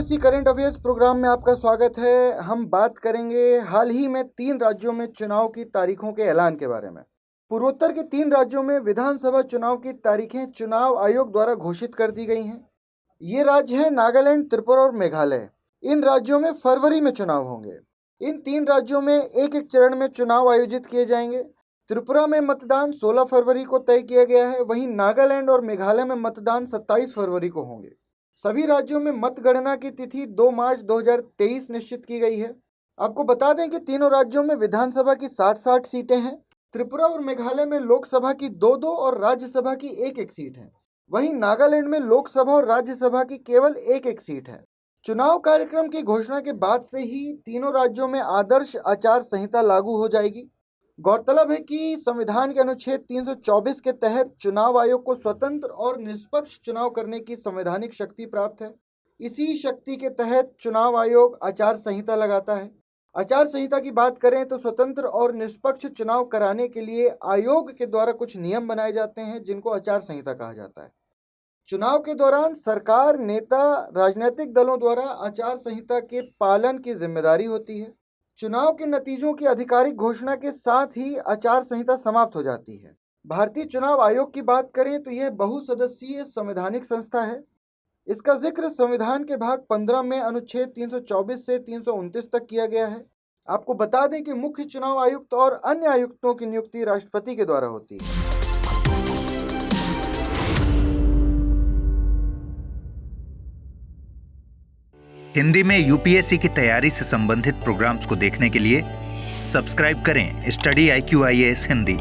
UPSC current affairs programme में आपका स्वागत है। हम बात करेंगे हाल ही में 3 राज्यों में चुनाव की तारीखों के ऐलान के बारे में। पूर्वोत्तर के 3 राज्यों में विधानसभा चुनाव की तारीखें चुनाव आयोग द्वारा घोषित कर दी गई हैं। ये राज्य हैं नागालैंड, त्रिपुरा और मेघालय। इन राज्यों में फरवरी में चुनाव होंगे। इन 3 राज्यों में एक एक चरण में चुनाव आयोजित किए जाएंगे। त्रिपुरा में मतदान 16 फरवरी को तय किया गया है, वहीं नागालैंड और मेघालय में मतदान 27 फरवरी को होंगे। सभी राज्यों में मतगणना की तिथि 2 मार्च 2023 निश्चित की गई है। आपको बता दें कि तीनों राज्यों में विधानसभा की 60-60 सीटें हैं। त्रिपुरा और मेघालय में लोकसभा की 2-2 और राज्यसभा की 1-1 सीट है। वहीं नागालैंड में लोकसभा और राज्यसभा की केवल 1-1 सीट है। चुनाव कार्यक्रम की घोषणा के बाद से ही तीनों राज्यों में आदर्श आचार संहिता लागू हो जाएगी। गौरतलब है कि संविधान के अनुच्छेद 324 के तहत चुनाव आयोग को स्वतंत्र और निष्पक्ष चुनाव करने की संवैधानिक शक्ति प्राप्त है। इसी शक्ति के तहत चुनाव आयोग आचार संहिता लगाता है। आचार संहिता की बात करें तो स्वतंत्र और निष्पक्ष चुनाव कराने के लिए आयोग के द्वारा कुछ नियम बनाए जाते हैं, जिनको आचार संहिता कहा जाता है। चुनाव के दौरान सरकार, नेता, राजनीतिक दलों द्वारा आचार संहिता के पालन की जिम्मेदारी होती है। चुनाव के नतीजों की आधिकारिक घोषणा के साथ ही आचार संहिता समाप्त हो जाती है। भारतीय चुनाव आयोग की बात करें तो यह बहुसदस्यीय संवैधानिक संस्था है। इसका जिक्र संविधान के भाग 15 में अनुच्छेद 324 से 329 तक किया गया है। आपको बता दें कि मुख्य चुनाव आयुक्त और अन्य आयुक्तों की नियुक्ति राष्ट्रपति के द्वारा होती है। हिंदी में यूपीएससी की तैयारी से संबंधित प्रोग्राम्स को देखने के लिए सब्सक्राइब करें स्टडी IQ IAS हिंदी।